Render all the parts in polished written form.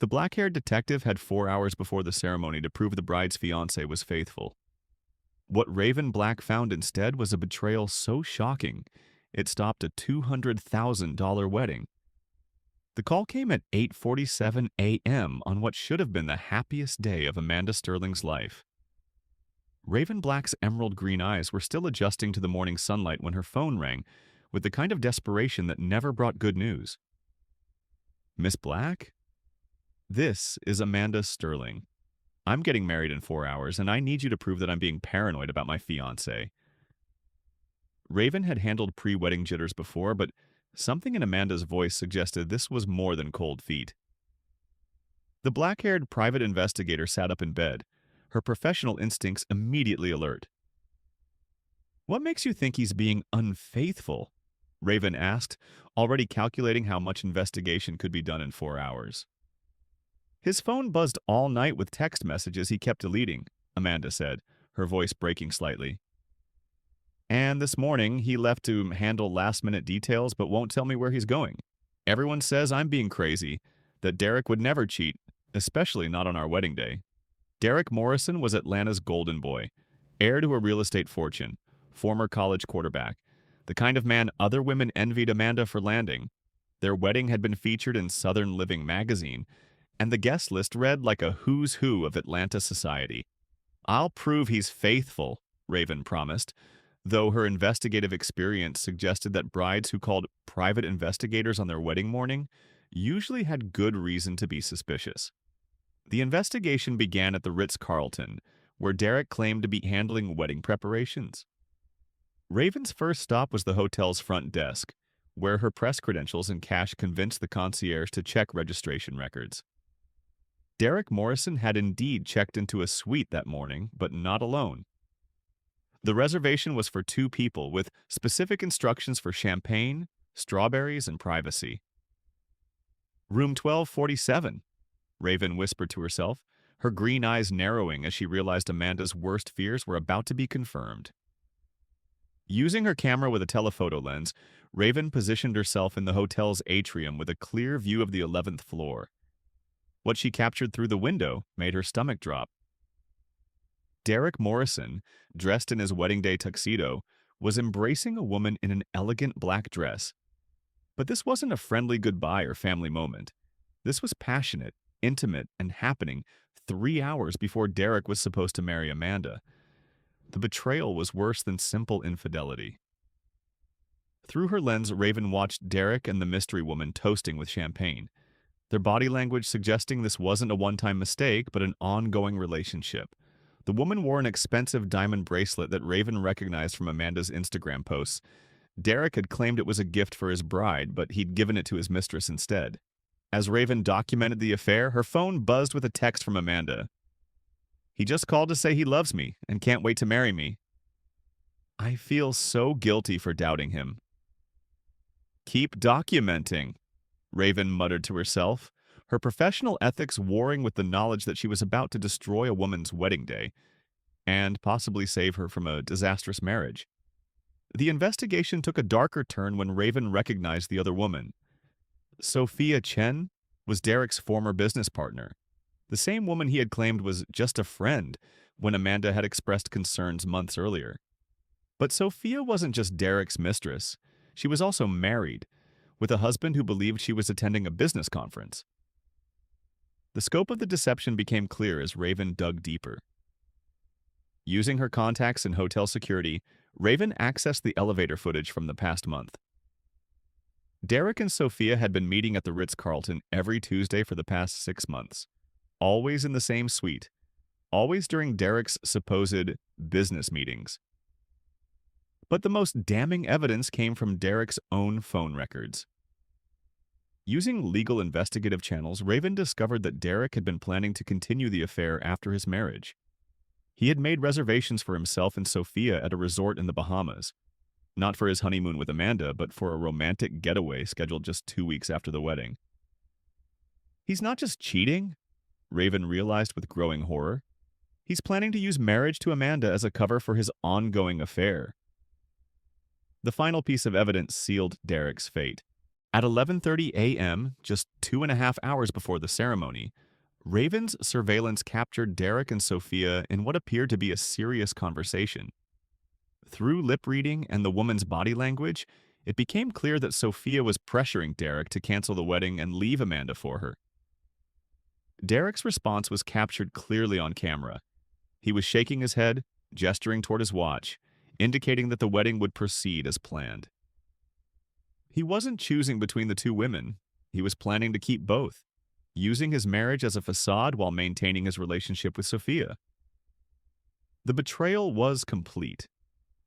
The black-haired detective had 4 hours before the ceremony to prove the bride's fiancé was faithful. What Raven Black found instead was a betrayal so shocking, it stopped a $200,000 wedding. The call came at 8:47 a.m. on what should have been the happiest day of Amanda Sterling's life. Raven Black's emerald green eyes were still adjusting to the morning sunlight when her phone rang, with the kind of desperation that never brought good news. "Miss Black? This is Amanda Sterling. I'm getting married in 4 hours, and I need you to prove that I'm being paranoid about my fiancé." Raven had handled pre-wedding jitters before, but something in Amanda's voice suggested this was more than cold feet. The black-haired private investigator sat up in bed, her professional instincts immediately alert. "What makes you think he's being unfaithful?" Raven asked, already calculating how much investigation could be done in 4 hours. "His phone buzzed all night with text messages he kept deleting," Amanda said, her voice breaking slightly. "And this morning, he left to handle last-minute details but won't tell me where he's going. Everyone says I'm being crazy, that Derek would never cheat, especially not on our wedding day." Derek Morrison was Atlanta's golden boy, heir to a real estate fortune, former college quarterback, the kind of man other women envied Amanda for landing. Their wedding had been featured in Southern Living magazine, and the guest list read like a who's who of Atlanta society. "I'll prove he's faithful," Raven promised, though her investigative experience suggested that brides who called private investigators on their wedding morning usually had good reason to be suspicious. The investigation began at the Ritz-Carlton, where Derek claimed to be handling wedding preparations. Raven's first stop was the hotel's front desk, where her press credentials and cash convinced the concierge to check registration records. Derek Morrison had indeed checked into a suite that morning, but not alone. The reservation was for 2 people, with specific instructions for champagne, strawberries, and privacy. "Room 1247, Raven whispered to herself, her green eyes narrowing as she realized Amanda's worst fears were about to be confirmed. Using her camera with a telephoto lens, Raven positioned herself in the hotel's atrium with a clear view of the 11th floor. What she captured through the window made her stomach drop. Derek Morrison, dressed in his wedding day tuxedo, was embracing a woman in an elegant black dress. But this wasn't a friendly goodbye or family moment. This was passionate, intimate, and happening 3 hours before Derek was supposed to marry Amanda. The betrayal was worse than simple infidelity. Through her lens, Raven watched Derek and the mystery woman toasting with champagne, their body language suggesting this wasn't a one-time mistake, but an ongoing relationship. The woman wore an expensive diamond bracelet that Raven recognized from Amanda's Instagram posts. Derek had claimed it was a gift for his bride, but he'd given it to his mistress instead. As Raven documented the affair, her phone buzzed with a text from Amanda. "He just called to say he loves me and can't wait to marry me. I feel so guilty for doubting him." "Keep documenting," Raven muttered to herself, her professional ethics warring with the knowledge that she was about to destroy a woman's wedding day and possibly save her from a disastrous marriage. The investigation took a darker turn when Raven recognized the other woman. Sophia Chen was Derek's former business partner, the same woman he had claimed was just a friend when Amanda had expressed concerns months earlier. But Sophia wasn't just Derek's mistress. She was also married, with a husband who believed she was attending a business conference. The scope of the deception became clear as Raven dug deeper. Using her contacts in hotel security, Raven accessed the elevator footage from the past month. Derek and Sophia had been meeting at the Ritz-Carlton every Tuesday for the past 6 months, always in the same suite, always during Derek's supposed business meetings. But the most damning evidence came from Derek's own phone records. Using legal investigative channels, Raven discovered that Derek had been planning to continue the affair after his marriage. He had made reservations for himself and Sophia at a resort in the Bahamas, not for his honeymoon with Amanda, but for a romantic getaway scheduled just 2 weeks after the wedding. He's not just cheating, Raven realized with growing horror. He's planning to use marriage to Amanda as a cover for his ongoing affair. The final piece of evidence sealed Derek's fate. At 11:30 a.m., just 2.5 hours before the ceremony, Raven's surveillance captured Derek and Sophia in what appeared to be a serious conversation. Through lip reading and the woman's body language, it became clear that Sophia was pressuring Derek to cancel the wedding and leave Amanda for her. Derek's response was captured clearly on camera. He was shaking his head, gesturing toward his watch, indicating that the wedding would proceed as planned. He wasn't choosing between the two women. He was planning to keep both, using his marriage as a facade while maintaining his relationship with Sophia. The betrayal was complete.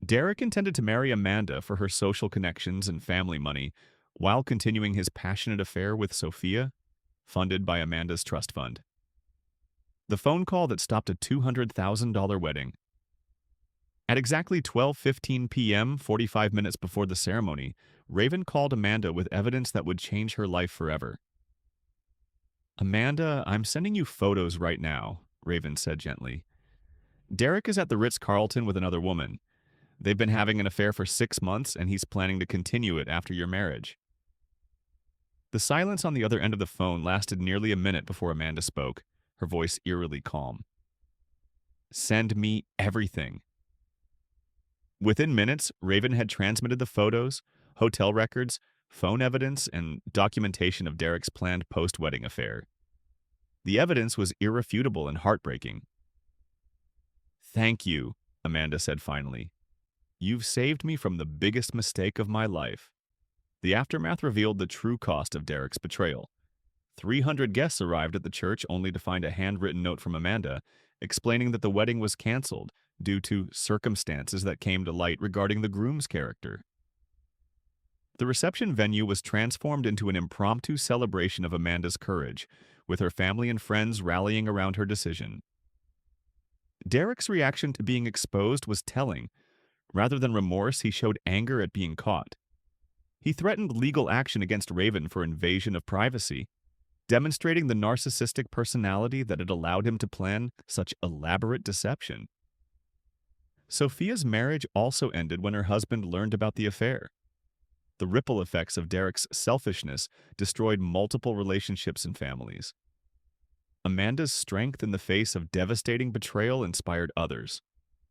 Derek intended to marry Amanda for her social connections and family money while continuing his passionate affair with Sophia, funded by Amanda's trust fund. The phone call that stopped a $200,000 wedding. At exactly 12:15 p.m., 45 minutes before the ceremony, Raven called Amanda with evidence that would change her life forever. "Amanda, I'm sending you photos right now," Raven said gently. "Derek is at the Ritz-Carlton with another woman. They've been having an affair for 6 months, and he's planning to continue it after your marriage." The silence on the other end of the phone lasted nearly a minute before Amanda spoke, her voice eerily calm. "Send me everything." Within minutes, Raven had transmitted the photos, hotel records, phone evidence, and documentation of Derek's planned post-wedding affair. The evidence was irrefutable and heartbreaking. "Thank you," Amanda said finally. "You've saved me from the biggest mistake of my life." The aftermath revealed the true cost of Derek's betrayal. 300 guests arrived at the church only to find a handwritten note from Amanda explaining that the wedding was canceled due to circumstances that came to light regarding the groom's character. The reception venue was transformed into an impromptu celebration of Amanda's courage, with her family and friends rallying around her decision. Derek's reaction to being exposed was telling. Rather than remorse, he showed anger at being caught. He threatened legal action against Raven for invasion of privacy, demonstrating the narcissistic personality that had allowed him to plan such elaborate deception. Sophia's marriage also ended when her husband learned about the affair. The ripple effects of Derek's selfishness destroyed multiple relationships and families. Amanda's strength in the face of devastating betrayal inspired others.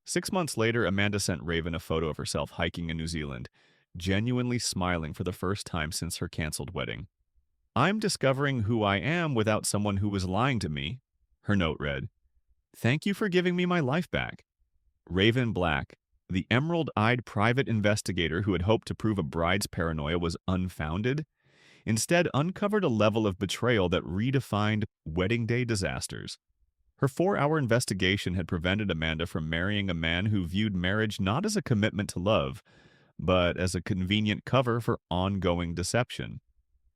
6 months later, Amanda sent Raven a photo of herself hiking in New Zealand, genuinely smiling for the first time since her canceled wedding. "I'm discovering who I am without someone who was lying to me," her note read. "Thank you for giving me my life back." Raven Black, the emerald-eyed private investigator who had hoped to prove a bride's paranoia was unfounded, instead uncovered a level of betrayal that redefined wedding day disasters. Her 4-hour investigation had prevented Amanda from marrying a man who viewed marriage not as a commitment to love, but as a convenient cover for ongoing deception.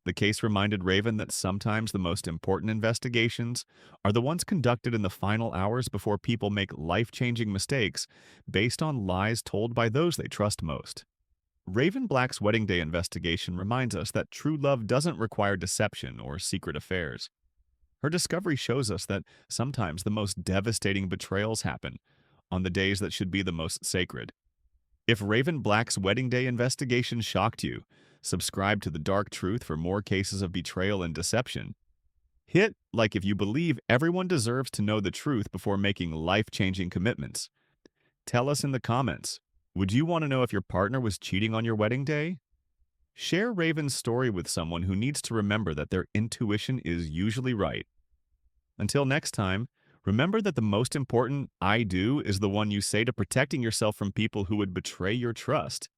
The case reminded Raven that sometimes the most important investigations are the ones conducted in the final hours before people make life-changing mistakes based on lies told by those they trust most. Raven Black's wedding day investigation reminds us that true love doesn't require deception or secret affairs. Her discovery shows us that sometimes the most devastating betrayals happen on the days that should be the most sacred. If Raven Black's wedding day investigation shocked you, subscribe to The Dark Truth for more cases of betrayal and deception. Hit like if you believe everyone deserves to know the truth before making life-changing commitments. Tell us in the comments, would you want to know if your partner was cheating on your wedding day? Share Raven's story with someone who needs to remember that their intuition is usually right. Until next time, remember that the most important "I do" is the one you say to protecting yourself from people who would betray your trust.